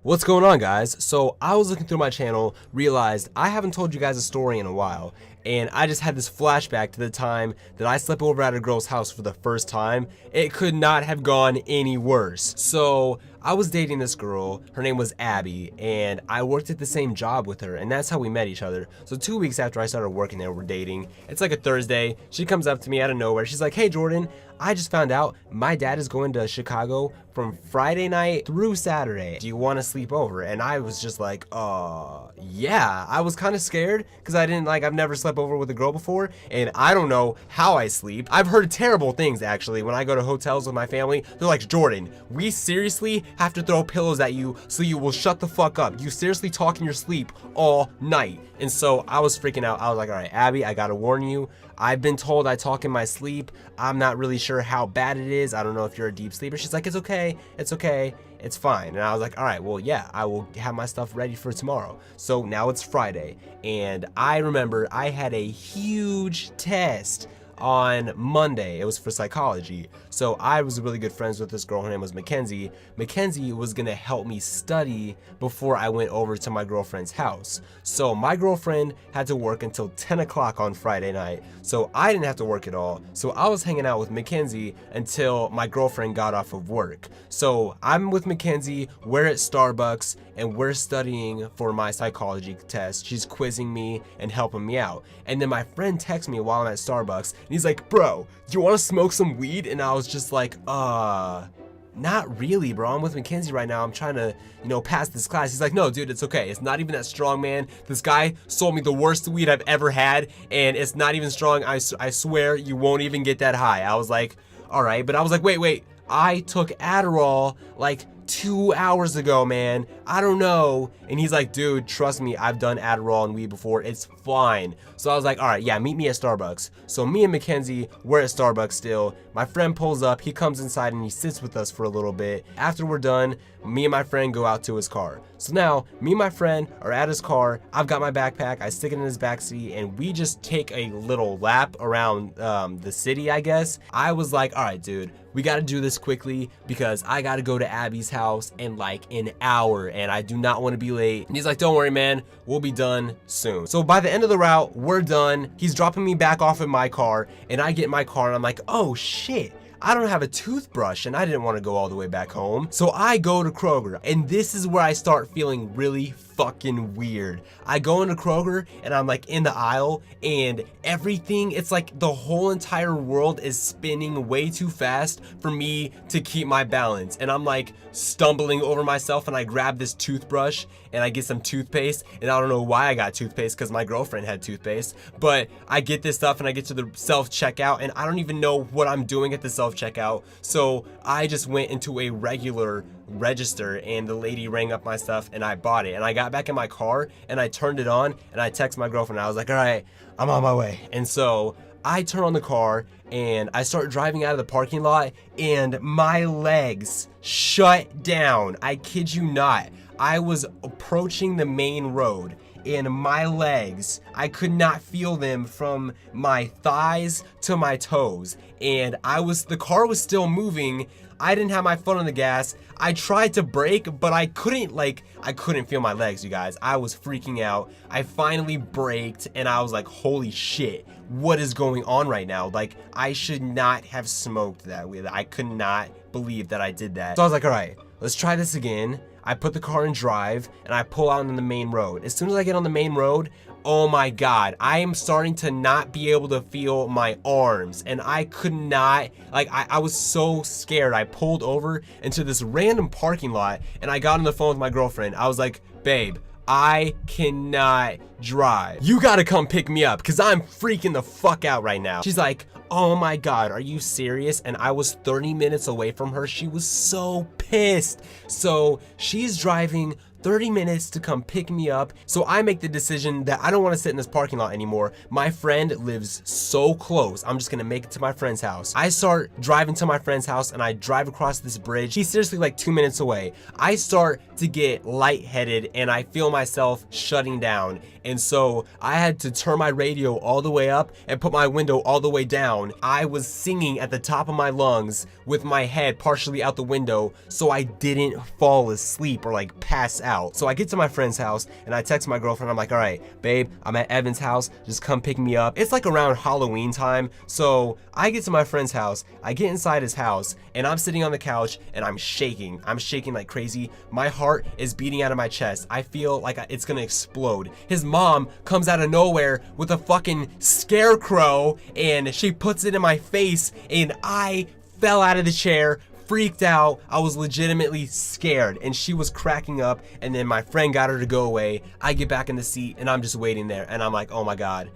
What's going on, guys? So I was looking through my channel, realized I haven't told you guys a story in a while, and I just had this flashback to the time that I slept over at a girl's house for the first time. It could not have gone any worse. So I was dating this girl, her name was Abby, and I worked at the same job with her, and that's how we met each other. So 2 weeks after I started working there, we're dating. It's like a Thursday. She comes up to me out of nowhere. She's like, "Hey Jordan, I just found out my dad is going to Chicago from Friday night through Saturday. Do you want to sleep over?" And I was just like, yeah. I was kind of scared because I've never slept over with a girl before, and I don't know how I sleep. I've heard terrible things actually when I go to hotels with my family. They're like, "Jordan, we seriously have to throw pillows at you so you will shut the fuck up. You seriously talk in your sleep all night." And so I was freaking out. I was like, "All right, Abby, I gotta warn you. I've been told I talk in my sleep. I'm not really sure how bad it is. I don't know if you're a deep sleeper." She's like, "It's okay. It's okay. It's fine." And I was like, "All right, well, yeah, I will have my stuff ready for tomorrow." So now it's Friday, and I remember I had a huge test on Monday. It was for psychology. So I was really good friends with this girl. Her name was Mackenzie. Mackenzie was gonna help me study before I went over to my girlfriend's house. So my girlfriend had to work until 10 o'clock on Friday night. So I didn't have to work at all. So I was hanging out with Mackenzie until my girlfriend got off of work. So I'm with Mackenzie, we're at Starbucks, and we're studying for my psychology test. She's quizzing me and helping me out. And then my friend texts me while I'm at Starbucks, and he's like, "Bro, do you want to smoke some weed?" And I was just like, not really, bro. I'm with Mackenzie right now. I'm trying to, pass this class." He's like, "No, dude, it's okay. It's not even that strong, man. This guy sold me the worst weed I've ever had, and it's not even strong. I swear you won't even get that high." I was like, "All right." But I was like, wait. I took Adderall like 2 hours ago, man. I don't know. And he's like, "Dude, trust me, I've done Adderall and weed before. It's fine." So I was like, "All right, yeah, meet me at Starbucks." So me and Mackenzie, we're at Starbucks still. My friend pulls up, he comes inside and he sits with us for a little bit. After we're done, me and my friend go out to his car. So now, me and my friend are at his car. I've got my backpack, I stick it in his backseat, and we just take a little lap around the city, I guess. I was like, "All right, dude, we gotta do this quickly because I gotta go to Abby's house in like an hour and I do not want to be late." And he's like, "Don't worry, man, we'll be done soon." So by the end of the route, we're done. He's dropping me back off in my car, and I get in my car and I'm like, "Oh shit, I don't have a toothbrush," and I didn't want to go all the way back home. So I go to Kroger, and this is where I start feeling really fucking weird. I go into Kroger and I'm like in the aisle, and everything, it's like the whole entire world is spinning way too fast for me to keep my balance. And I'm like stumbling over myself, and I grab this toothbrush and I get some toothpaste, and I don't know why I got toothpaste because my girlfriend had toothpaste, but I get this stuff and I get to the self-checkout, and I don't even know what I'm doing at the self-checkout. So I just went into a regular register, and the lady rang up my stuff and I bought it. And I got back in my car and I turned it on and I texted my girlfriend. I was like, "All right, I'm on my way." And so I turn on the car and I start driving out of the parking lot, and my legs shut down. I kid you not. I was approaching the main road, and my legs, I could not feel them from my thighs to my toes. And the car was still moving. I didn't have my foot on the gas. I tried to brake, but I couldn't feel my legs, you guys. I was freaking out. I finally braked, and I was like, "Holy shit, what is going on right now?" Like, I should not have smoked that weed. I could not believe that I did that. So I was like, "All right, let's try this again." I put the car in drive, and I pull out on the main road. As soon as I get on the main road, oh my God, I am starting to not be able to feel my arms, and I could not, I was so scared. I pulled over into this random parking lot, and I got on the phone with my girlfriend. I was like, "Babe, I cannot drive. You gotta come pick me up because I'm freaking the fuck out right now." She's like, "Oh my God, are you serious?" And I was 30 minutes away from her. She was so pissed. So she's driving 30 minutes to come pick me up. So I make the decision that I don't want to sit in this parking lot anymore. My friend lives so close. I'm just gonna make it to my friend's house. I start driving to my friend's house and I drive across this bridge. He's seriously like 2 minutes away. I start to get lightheaded and I feel myself shutting down. And so I had to turn my radio all the way up and put my window all the way down. I was singing at the top of my lungs with my head partially out the window so I didn't fall asleep or like pass out. So I get to my friend's house and I text my girlfriend. I'm like, all right, babe, I'm at Evan's house. Just come pick me up. It's like around Halloween time. So I get to my friend's house. I get inside his house and I'm sitting on the couch and I'm shaking. I'm shaking like crazy. My heart is beating out of my chest. I feel like it's gonna explode. His mom comes out of nowhere with a fucking scarecrow and she puts it in my face and I fell out of the chair, freaked out. I was legitimately scared and she was cracking up, and then my friend got her to go away. I get back in the seat and I'm just waiting there and I'm like, oh my God,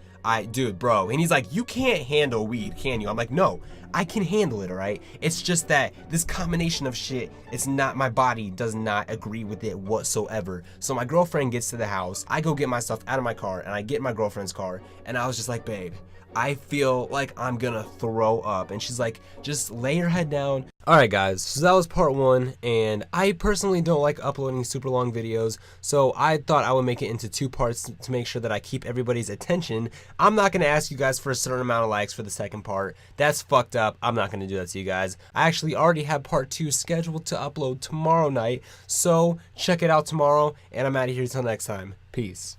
dude, bro. And he's like, you can't handle weed, can you? I'm like, no, I can handle it, all right? It's just that this combination of shit, it's not, my body does not agree with it whatsoever. So my girlfriend gets to the house, I go get my stuff out of my car and I get in my girlfriend's car and I was just like, babe, I feel like I'm gonna throw up. And she's like, just lay your head down. Alright guys, so that was part 1, and I personally don't like uploading super long videos, so I thought I would make it into 2 parts to make sure that I keep everybody's attention. I'm not gonna ask you guys for a certain amount of likes for the second part. That's fucked up. I'm not gonna do that to you guys. I actually already have part 2 scheduled to upload tomorrow night, so check it out tomorrow, and I'm out of here till next time. Peace.